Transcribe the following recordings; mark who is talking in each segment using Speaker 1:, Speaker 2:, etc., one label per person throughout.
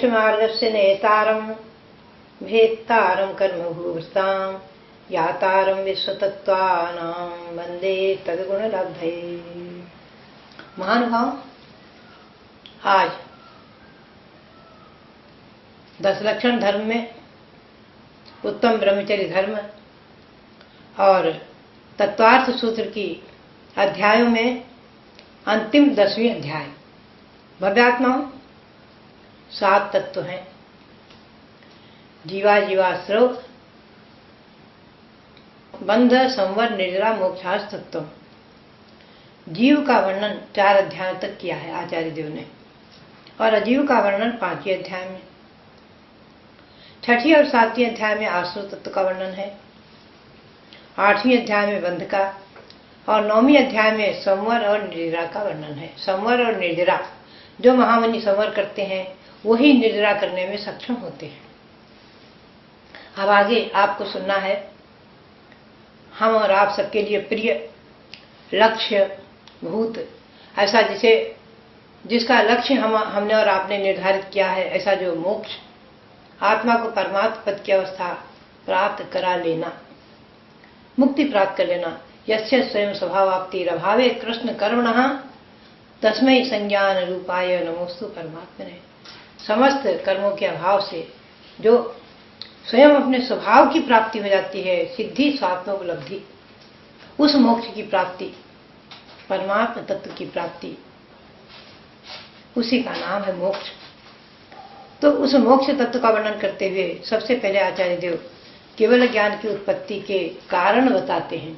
Speaker 1: मोक्षमार्गस्य नेतारं भेत्तारं कर्मभूभृतां यातारं विश्वतत्त्वानां वन्दे तद्गुणलब्धये। महानुभाव, आज 10 लक्षण धर्म में उत्तम ब्रह्मचर्य धर्म और तत्वार्थ सूत्र की अध्यायों में अंतिम 10वीं अध्याय। भव्यात्माओं, 7 तत्व हैं। जीवाश्रव, बंध, संवर, निर्जरा, मोक्षास तत्व। जीव का वर्णन 4 अध्यायों तक किया है आचार्य देव ने, और अजीव का वर्णन 5वें अध्याय में। 6ठी और 7वीं अध्याय में आश्रव तत्व का वर्णन है। 8वीं अध्याय में बंध का, और 9वीं अध्याय में संवर और निर्जरा का वर्णन है। संवर और निर्जरा, जो महामुनि संवर करते हैं वही निर्जरा करने में सक्षम होते हैं। अब आगे आपको सुनना है हम और आप सबके लिए प्रिय लक्ष्य भूत, ऐसा जिसका लक्ष्य हमने और आपने निर्धारित किया है, ऐसा जो मोक्ष, आत्मा को परमात्म पद की अवस्था प्राप्त करा लेना, मुक्ति प्राप्त कर लेना। यस्य स्वयं स्वभावाप्ति अभावे कृष्ण कर्मणः तस्मै संज्ञान रूपाय नमोस्तु परमात्मने। समस्त कर्मों के अभाव से जो स्वयं अपने स्वभाव की प्राप्ति हो जाती है, सिद्धि स्वात्मोपलब्धि, उस मोक्ष की प्राप्ति, परमात्म तत्व की प्राप्ति, उसी का नाम है मोक्ष। तो उस मोक्ष तत्व का वर्णन करते हुए सबसे पहले आचार्य देव केवल ज्ञान की उत्पत्ति के कारण बताते हैं,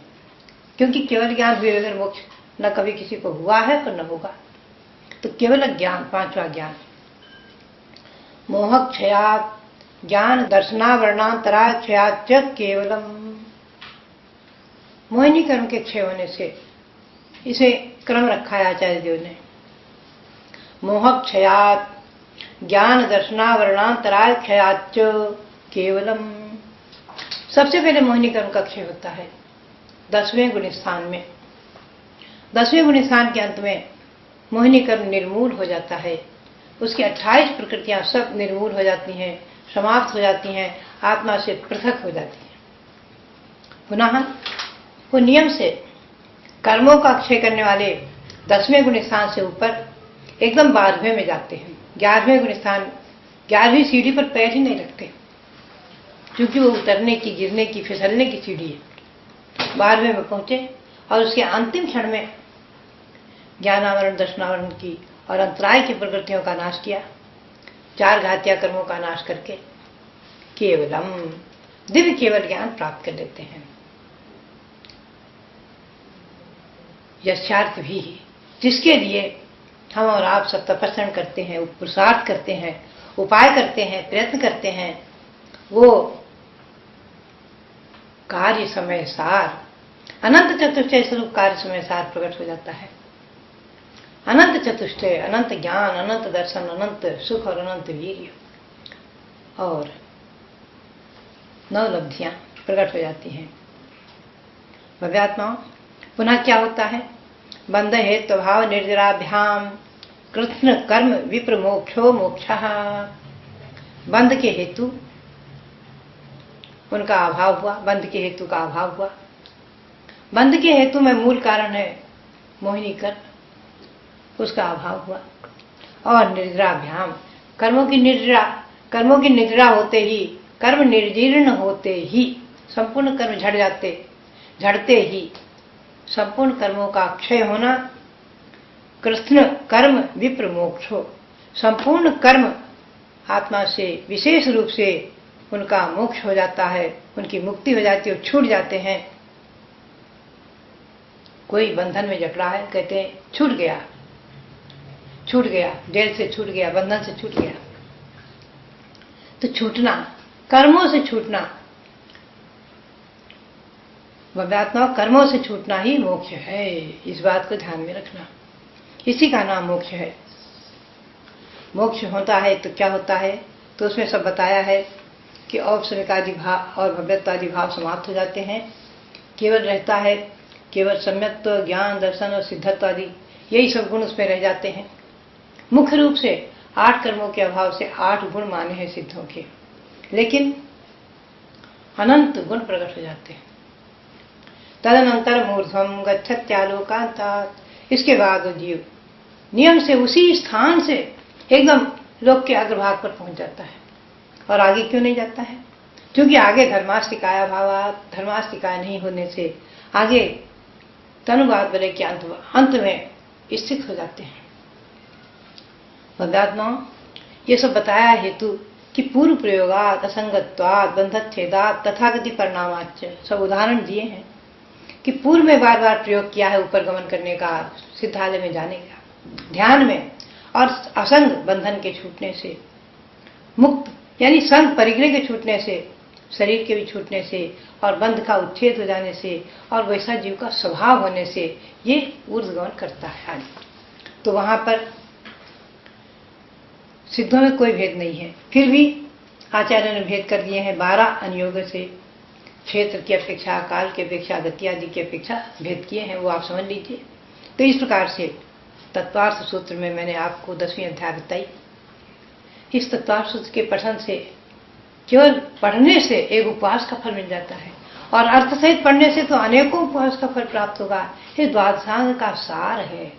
Speaker 1: क्योंकि केवल ज्ञान हुए बगैर मोक्ष न कभी किसी को हुआ है और न होगा। तो केवल ज्ञान, 5वां ज्ञान, मोह क्षयात् ज्ञान दर्शनावरणांतरा क्षयाच्च केवलम। मोहिनी कर्म के क्षय होने से इसे क्रम रखा है आचार्य देव ने। मोह क्षयात् ज्ञान दर्शनावरणांतरा क्षयाच्च केवलम। सबसे पहले मोहिनी कर्म का क्षय होता है 10वें गुणस्थान में। 10वें गुणस्थान के अंत में मोहिनी कर्म निर्मूल हो जाता है। उसकी 28 प्रकृतियां सब निर्मूल हो जाती हैं, समाप्त हो जाती हैं, आत्मा से पृथक हो जाती हैं। पुनः वो नियम से कर्मों का क्षय करने वाले 10वें गुणस्थान से ऊपर एकदम 12वें में जाते हैं। 11वें गुणस्थान, 11वीं सीढ़ी पर पैर ही नहीं रखते, क्योंकि वो उतरने की, गिरने की, फिसलने की सीढ़ी है। 12वें में पहुंचे और उसके अंतिम क्षण में ज्ञानावरण, दर्शनावरण की और अंतराय की प्रकृतियों का नाश किया, 4 घातिया कर्मों का नाश करके केवलम दिव्य केवल ज्ञान प्राप्त कर लेते हैं। यशार्थ भी, जिसके लिए हम और आप सब तपस्या करते हैं, पुरुषार्थ करते हैं, उपाय करते हैं, प्रयत्न करते हैं, वो कार्य समय सार, अनंत चतुष्टय स्वरूप कार्य समय सार प्रकट हो जाता है। अनंत चतुष्टय, अनंत ज्ञान, अनंत दर्शन, अनंत सुख और अनंत वीर्य और 9 लब्धियां प्रकट हो जाती हैं। भव्यात्माओं, पुनः क्या होता है? बंध हेतु भाव निर्जराभ्याम कृष्ण कर्म विप्र मोक्षो मोक्षः। बंध के हेतु उनका अभाव हुआ, बंध के हेतु का अभाव हुआ। बंध के हेतु में मूल कारण है मोहिनी कर्म, उसका अभाव हुआ। और निर्जराभ्याम, कर्मों की निद्रा होते ही, कर्म निर्जीर्ण होते ही संपूर्ण कर्म झड़ते ही संपूर्ण कर्मों का क्षय होना। कृष्ण कर्म विप्र मोक्षो, संपूर्ण कर्म आत्मा से विशेष रूप से उनका मोक्ष हो जाता है, उनकी मुक्ति हो जाती है, छूट जाते हैं। कोई बंधन में जकड़ा है, कहते हैं छूट गया, जेल से छूट गया, बंधन से छूट गया। तो छूटना, कर्मों से छूटना, भव्यात्मा कर्मों से छूटना ही मोक्ष है। इस बात को ध्यान में रखना, इसी का नाम मोक्ष है। मोक्ष होता है तो क्या होता है? तो उसमें सब बताया है कि औपसर्गिकादि भाव और भव्यत्वादि भाव समाप्त हो जाते हैं। केवल रहता है केवल सम्यक्त्व, ज्ञान, दर्शन और सिद्धत्व आदि, यही सब गुण उसमें रह जाते हैं। मुख्य रूप से 8 कर्मों के अभाव से 8 गुण माने हैं सिद्धों के, लेकिन अनंत गुण प्रकट हो जाते हैं। तदनंतर मूर्ध्वम गच्छत्यालोकांतात्, इसके बाद वो जीव नियम से उसी स्थान से एकदम लोक के अग्रभाग पर पहुंच जाता है। और आगे क्यों नहीं जाता है? क्योंकि आगे धर्मास्तिकाया भावात्, धर्मास्तिकाय नहीं होने से आगे तनुवाद बले के अंत में स्थित हो जाते हैं। बंधात्माओं, ये सब बताया हेतु कि पूर्व प्रयोगात, असंगत्वात्, बंधच्छेदात्, तथागति परिणामाच्च, सब उदाहरण दिए हैं कि पूर्व में बार बार प्रयोग किया है ऊपर गमन करने का, सिद्धालय में जाने का, ध्यान में, और असंग बंधन के छूटने से, मुक्त यानी संग परिग्रह के छूटने से, शरीर के भी छूटने से, और बंध का उच्छेद हो जाने से, और वैसा जीव का स्वभाव होने से ये ऊर्ध्वगमन करता है आदि। तो वहां पर सिद्धों में कोई भेद नहीं है। फिर भी आचार्य ने भेद कर दिए हैं 12 अनुयोग से, क्षेत्र की अपेक्षा, काल की अपेक्षा, गति आदि की अपेक्षा भेद किए हैं, वो आप समझ लीजिए। तो इस प्रकार से तत्वार्थ सूत्र में मैंने आपको 10वीं अध्याय बताई। इस तत्वार्थ सूत्र के पठन से, केवल पढ़ने से एक उपवास का फल मिल जाता है, और अर्थ सहित पढ़ने से तो अनेकों उपवास का फल प्राप्त होगा। ये द्वादशांग का सार है,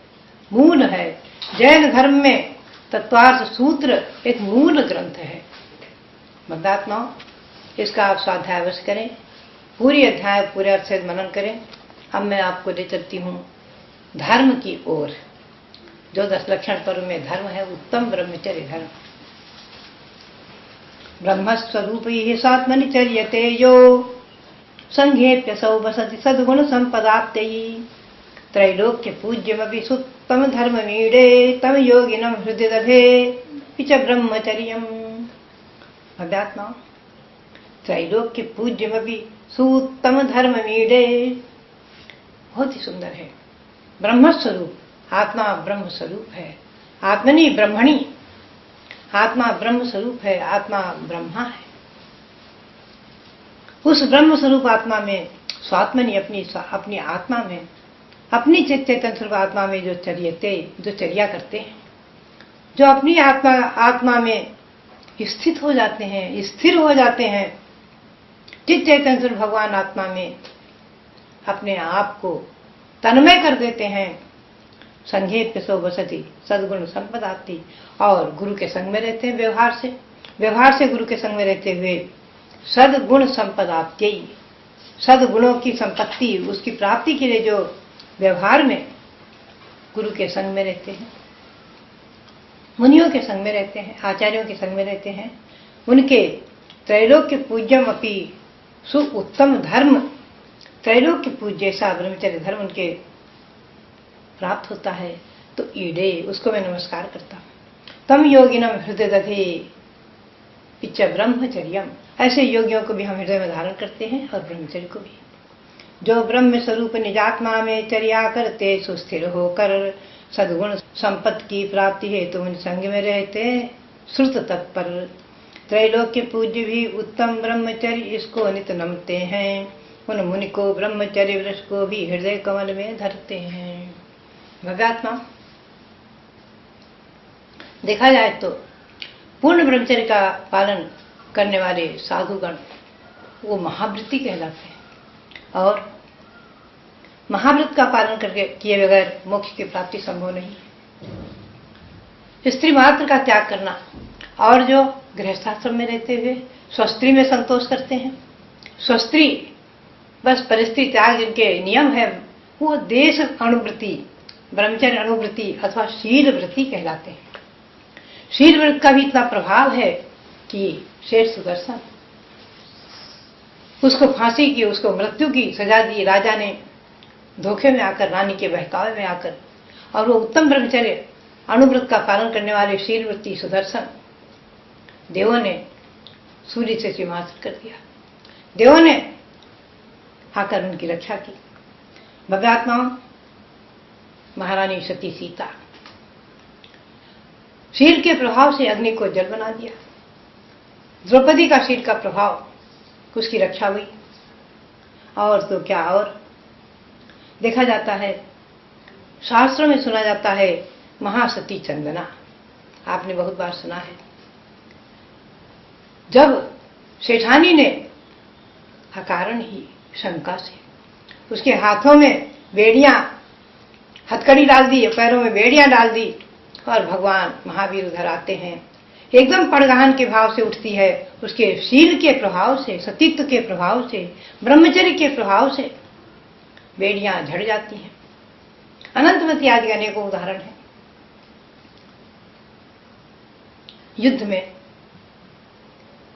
Speaker 1: मूल है। जैन धर्म में तत्वार्थ सूत्र एक मूल ग्रंथ है। बंधात्माओं, इसका आप स्वाध्याय अवश्य करें, पूरी अध्याय पूरे अर्थ से मनन करें। अब मैं आपको ले चलती हूँ धर्म की ओर। जो 10 लक्षण पर्व में धर्म है, उत्तम ब्रह्मचर्य धर्म। ब्रह्मस्वरूप ही सात्मनिचर्यते यो संघेप्यसौ वसति सद्गुण संपदाप्त्यै, त्रैलोक्य पूज्यमपि सुत्तम धर्ममीडे तम योगिनम हृदय दधे पिच ब्रह्मचर्यम्। अध्यात्मा, त्रैलोक्य पूज्यमपि सुत्तम धर्ममीडे, बहुत ही सुंदर है। ब्रह्मस्वरूप, आत्मा ब्रह्म स्वरूप है। आत्मनि ब्रह्मणि, आत्मा ब्रह्म स्वरूप है, आत्मा ब्रह्मा है। उस ब्रह्म स्वरूप आत्मा में, स्वात्मनि अपनी आत्मा में, अपनी चेतन स्वरूप आत्मा में जो चर्या करते हैं, जो अपनी आत्मा में स्थित हो जाते हैं, स्थिर हो जाते हैं, चित चैतन्य स्वरूप भगवान आत्मा में अपने आप को तन्मय कर देते हैं। संघेप्यसौ वसति सद्गुण संपदाति, और गुरु के संग में रहते हैं, व्यवहार से गुरु के संग में रहते हुए सद्गुण संपदात्यै, सद्गुणों की संपत्ति, उसकी प्राप्ति के लिए जो व्यवहार में गुरु के संग में रहते हैं, मुनियों के संग में रहते हैं, आचार्यों के संग में रहते हैं, उनके त्रैलोक्य पूज्यम अपि सु उत्तम धर्म, त्रैलोक्य पूज्य जैसा ब्रह्मचर्य धर्म उनके प्राप्त होता है। तो ईडे, उसको मैं नमस्कार करता हूँ। तम योगिनम हृदय दधे पिच ब्रह्मचर्यम, ऐसे योगियों को भी हम हृदय में धारण करते हैं, और ब्रह्मचर्य को भी। जो ब्रह्म स्वरूप निजात्मा में चर्या करते, सुस्थिर होकर सद्गुण संपत्ति की प्राप्ति है, तो उन संग में रहते श्रुत तत्पर, त्रैलोक्य पूज्य भी उत्तम ब्रह्मचर्य इसको नित नमते हैं। उन मुनि को ब्रह्मचर्य वृक्ष को भी हृदय कमल में धरते हैं। भगात्मा, देखा जाए तो पूर्ण ब्रह्मचर्य का पालन करने वाले साधुगण वो महाव्रती कहलाते हैं, और महाव्रत का पालन करके किए बगैर मोक्ष की प्राप्ति संभव नहीं है। स्त्री मात्र का त्याग करना, और जो गृहस्थाश्रम में रहते हुए स्वस्त्री में संतोष करते हैं, स्वस्त्री बस परिस्थिति त्याग जिनके नियम है, वो देश अनुवृत्ति, ब्रह्मचर्य अनुवृत्ति अथवा शील वृत्ति कहलाते हैं। शील व्रत का भी इतना प्रभाव है कि शेष सुदर्शन, उसको फांसी की, उसको मृत्यु की सजा दी राजा ने, धोखे में आकर, रानी के बहकावे में आकर, और वो उत्तम ब्रह्मचर्य अनुव्रत का पालन करने वाले शील वृत्ति सुदर्शन, देवों ने सूर्य से सिंहासित कर दिया, देवों ने आकर उनकी रक्षा की। भगात्माओं, महारानी सती सीता, शील के प्रभाव से अग्नि को जल बना दिया। द्रौपदी का शील का प्रभाव, उसकी रक्षा हुई। और तो क्या, और देखा जाता है, शास्त्रों में सुना जाता है महासती चंदना, आपने बहुत बार सुना है। जब सेठानी ने अकारण ही शंका से उसके हाथों में बेड़ियां, हथकड़ी डाल दी, पैरों में बेड़ियां डाल दी और भगवान महावीर उधर आते हैं, एकदम पड़गहन के भाव से उठती है, उसके शील के प्रभाव से, सतीत्व के प्रभाव से, ब्रह्मचर्य के प्रभाव से बेड़ियां झड़ जाती हैं। अनंतमती आदि अनेकों उदाहरण हैं। युद्ध में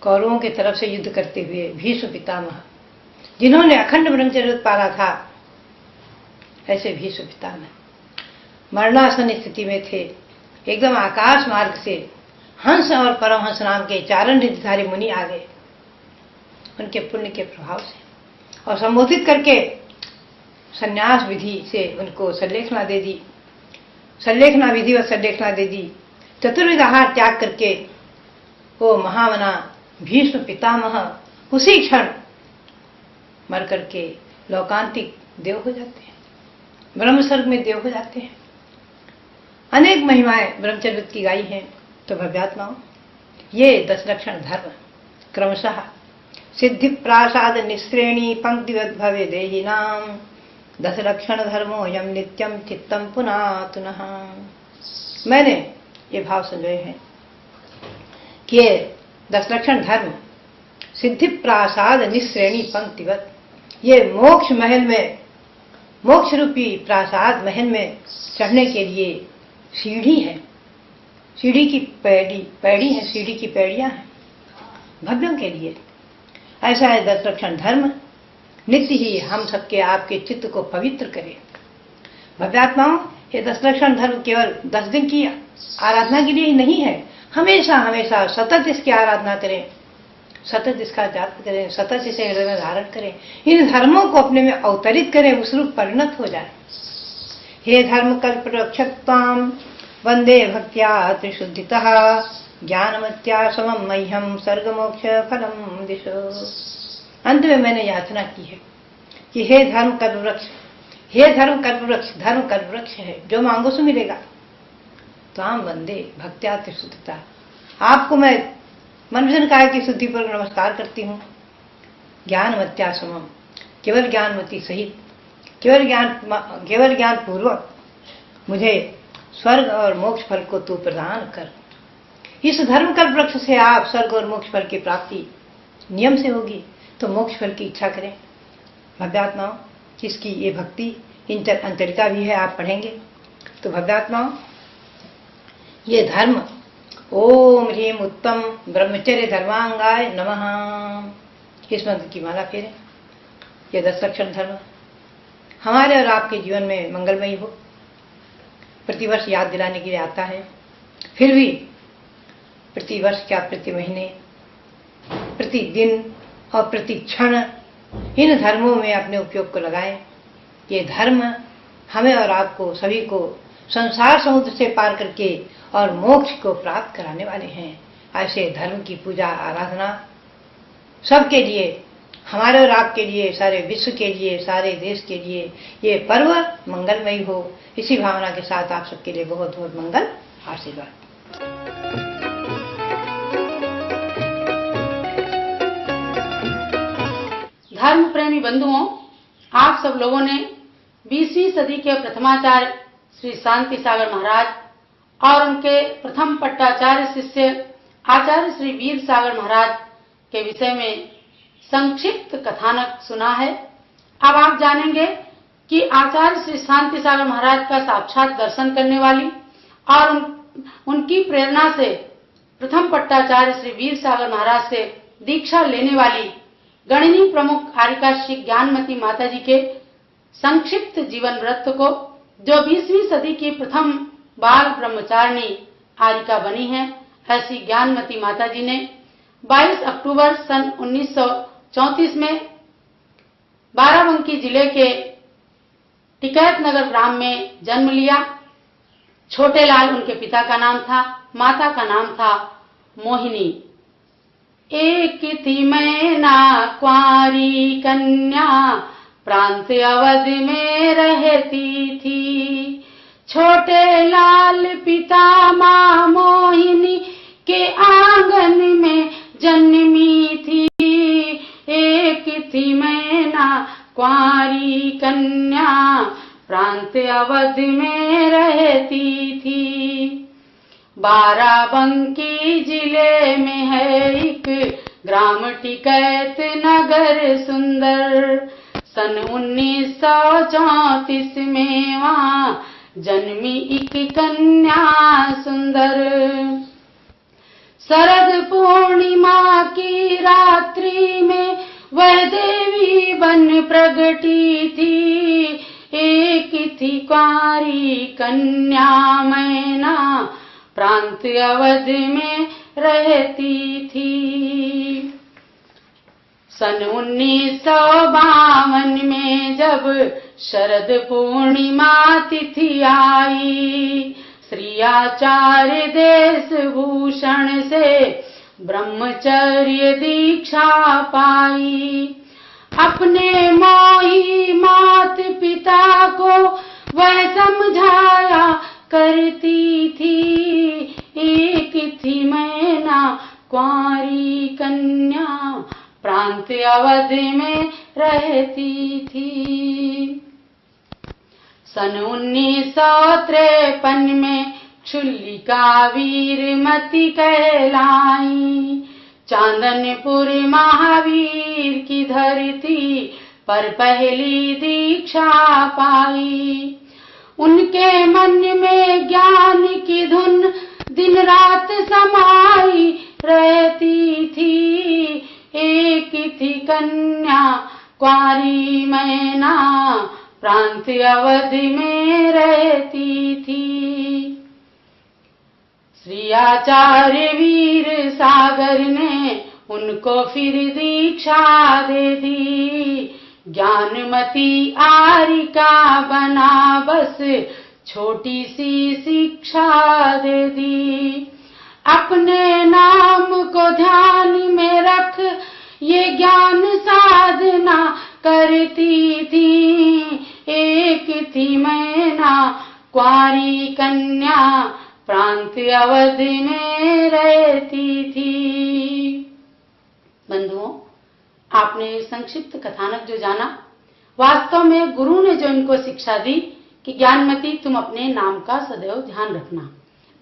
Speaker 1: कौरवों की तरफ से युद्ध करते हुए भीष्म पितामह, जिन्होंने अखंड ब्रह्मचर्य पाला था, ऐसे भीष्म पितामह मरणासन स्थिति में थे। एकदम आकाश मार्ग से हंस और परमहंस नाम के चारण रिद्धिधारी मुनि आ गए उनके पुण्य के प्रभाव से, और संबोधित करके संन्यास विधि से उनको संलेखना दे दी, संलेखना विधि व संलेखना दे दी। चतुर्विध आहार त्याग करके वो महामना भीष्म पितामह उसी क्षण मर करके लोकांतिक देव हो जाते हैं, ब्रह्म स्वर्ग में देव हो जाते हैं। अनेक महिमाएं ब्रह्मचर्य की गाई हैं। तो भव्यात्माओं, ये 10 लक्षण धर्म क्रमशः सिद्धि प्रासाद निश्रेणी पंक्तिवद भवे देहिनाम 10 लक्षण धर्मोऽयं नित्यं चित्तं पुनातुनः। मैंने ये भाव संजोए हैं कि ये 10 लक्षण धर्म सिद्धि प्रासाद निश्रेणी पंक्तिवत, ये मोक्ष महल में, मोक्ष रूपी प्रासाद महल में चढ़ने के लिए सीढ़ी है, सीढ़ी की पैड़ी है, सीढ़ी की पैड़ियां हैं भव्यों के लिए। ऐसा है 10 लक्षण धर्म नित्य ही हम सबके आपके चित्त को पवित्र करे। भव्यात्माओं, ये 10 लक्षण धर्म केवल 10 दिन की आराधना के लिए ही नहीं है, हमेशा हमेशा सतत इसकी आराधना करें, सतत इसका जाप करें, सतत इसे हृदय में धारण करें, इन धर्मों को अपने में अवतरित करें, उस रूप परिणत हो जाए। हे धर्म कल्प रक्षत्वाम वंदे भक्त्या त्रिशुद्धितः ज्ञानमत्या समम मह्यम स्वर्ग मोक्ष फलम दिशो। अंत में मैंने याचना की है कि हे धर्म कल्प वृक्ष, हे धर्म कल्प वृक्ष, धर्म कल्प वृक्ष है, जो मांगो सो मिलेगा। तो हम वंदे भक्त्या त्रिशुद्धिता, आपको मैं मन वचन काया की शुद्धि पर नमस्कार करती हूँ। ज्ञानमत्या समम, केवल ज्ञानमती सहित, केवल ज्ञान पूर्वक मुझे स्वर्ग और मोक्ष फल को तू प्रदान कर। इस धर्म कल्प वृक्ष से आप स्वर्ग और मोक्ष फल की प्राप्ति नियम से होगी, तो मोक्ष फल की इच्छा करें। भव्यात्माओं, इसकी ये भक्ति अंतरिका भी है, आप पढ़ेंगे। तो भव्यात्माओं, ये धर्म ओम ह्रीम उत्तम ब्रह्मचर्य धर्मांगाय नमः, इस मंत्र की माला फेरें। ये 10 लक्षण धर्म हमारे और आपके जीवन में मंगलमयी हो, प्रतिवर्ष याद दिलाने के लिए आता है। फिर भी प्रतिवर्ष क्या, प्रति महीने, प्रतिदिन और प्रति क्षण इन धर्मों में अपने उपयोग को लगाएं। ये धर्म हमें और आपको सभी को संसार समुद्र से पार करके और मोक्ष को प्राप्त कराने वाले हैं। ऐसे धर्म की पूजा आराधना सबके लिए, हमारे और आपके लिए, सारे विश्व के लिए, सारे देश के लिए ये पर्व मंगलमयी हो। इसी भावना के साथ आप सबके लिए बहुत बहुत मंगल आशीर्वाद।
Speaker 2: धर्म प्रेमी बंधुओं, आप सब लोगों ने 20वीं सदी के प्रथमाचार्य श्री शांति सागर महाराज और उनके प्रथम पट्टाचार्य शिष्य आचार्य श्री वीर सागर महाराज के विषय में संक्षिप्त कथानक सुना है। अब आप जानेंगे कि आचार्य श्री शांति सागर महाराज का साक्षात दर्शन करने वाली और उनकी प्रेरणा से प्रथम पट्टाचार्य श्री वीर सागर महाराज से दीक्षा लेने वाली गणनीय प्रमुख आर्यिका श्री ज्ञानमती माता जी के संक्षिप्त जीवन वृत्त को, जो 20वीं सदी की प्रथम बाल ब्रह्मचारिणी आर्यिका बनी है, ऐसी ज्ञानमती माता जी ने 22 अक्टूबर सन 1934 में बाराबंकी जिले के टिकैत नगर ग्राम में जन्म लिया। छोटे लाल उनके पिता का नाम था, माता का नाम था मोहिनी। एक थी मैना कुंवारी कन्या, प्रांत अवध में रहती थी। छोटे लाल पिता माँ मोहिनी के आंगन में जन्मी थी। एक थी मैना कुंवारी कन्या, प्रांत अवध में रहती थी। बाराबंकी जिले में है एक ग्राम टिकैत नगर सुंदर। सन 1934 में वहाँ जन्मी एक कन्या सुंदर। शरद पूर्णिमा की रात्रि में वह देवी बन प्रगटी थी। एक थी कुंवारी कन्या मैना, प्रांत अवध में रहती थी। सन 1952 में जब शरद पूर्णिमा तिथि आई, श्री आचार्य देशभूषण से ब्रह्मचर्य दीक्षा पाई। अपने मोही मात पिता को वह समझाया करती थी। एक थी मैना कुंवारी कन्या, प्रांत अवध में रहती थी। सन 1953 में क्षुल्लिका वीरमती कहलाई। चांदनपुर महावीर की धरती पर पहली दीक्षा पाई। उनके मन में ज्ञान की धुन दिन रात समाई रहती थी। एक थी कन्या कुंवारी मैना, प्रांत अवध में रहती थी। श्री आचार्य वीर सागर ने उनको फिर दीक्षा दे दी। ज्ञानमती आरिका बना बस छोटी सी शिक्षा दे दी। अपने नाम को ध्यान में रख ये ज्ञान साधना करती थी। एक थी मैना कुंवारी कन्या, प्रांत अवध में रहती थी। बंधुओं, आपने संक्षिप्त कथानक जो जाना, वास्तव में गुरु ने जो इनको शिक्षा दी कि ज्ञानमती तुम अपने नाम का सदैव ध्यान रखना।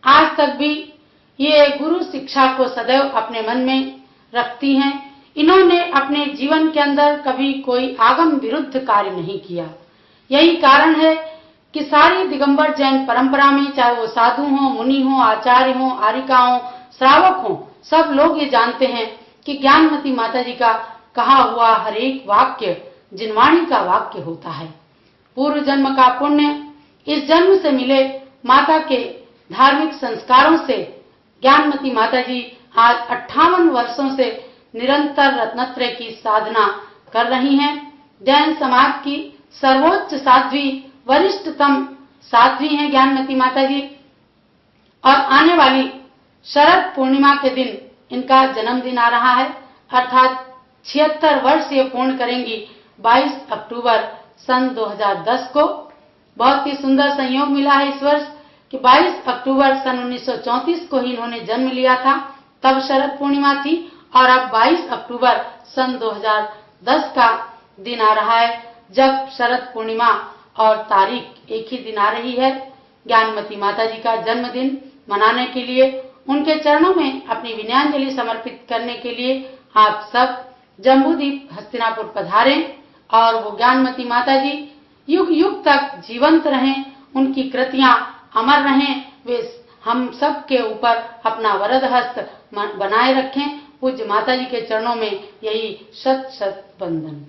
Speaker 2: आज तक भी ये गुरु शिक्षा को सदैव अपने मन में रखती हैं। इन्होंने अपने जीवन के अंदर कभी कोई आगम विरुद्ध कार्य नहीं किया। यही कारण है कि सारी दिगंबर जैन परंपरा में, चाहे वो साधु हों, मुनि हों, आचार्य हों, आरिका हों, श्रावक हों, सब लोग ये जानते हैं कि ज्ञानमती माता जी का कहा हुआ हर एक वाक्य जिनवाणी का वाक्य होता है। पूर्व जन्म का पुण्य, इस जन्म से मिले माता के धार्मिक संस्कारों से ज्ञानमती माता जी आज 58 वर्षों से निरंतर रत्नत्रय की साधना कर रही हैं। जैन समाज की सर्वोच्च साध्वी, वरिष्ठतम साध्वी हैं ज्ञानमती माता जी। और आने वाली शरद पूर्णिमा के दिन इनका जन्मदिन आ रहा है, अर्थात 76 वर्ष ये पूर्ण करेंगी 22 अक्टूबर सन 2010 को। बहुत ही सुंदर संयोग मिला है इस वर्ष कि 22 अक्टूबर सन 1934 को ही इन्होंने जन्म लिया था, तब शरद पूर्णिमा थी, और अब 22 अक्टूबर सन 2010 का दिन आ रहा है जब शरद पूर्णिमा और तारीख एक ही दिन आ रही है। ज्ञानमती माता जी का जन्मदिन मनाने के लिए, उनके चरणों में अपनी विनयाञ्जलि समर्पित करने के लिए आप सब जम्बूद्वीप हस्तिनापुर पधारें और वो ज्ञानमती माता जी युग युग तक जीवंत रहें, उनकी कृतियां अमर रहें, वे हम सब के ऊपर अपना वरद हस्त बनाए रखें। पूज्य माता जी के चरणों में यही शत शत वंदन।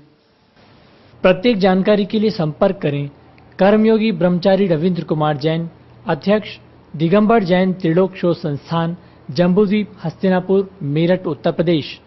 Speaker 3: प्रत्येक जानकारी के लिए संपर्क करें कर्मयोगी ब्रह्मचारी रविंद्र कुमार जैन, अध्यक्ष दिगंबर जैन त्रिलोक शोध संस्थान, जम्बूद्वीप हस्तिनापुर, मेरठ, उत्तर प्रदेश।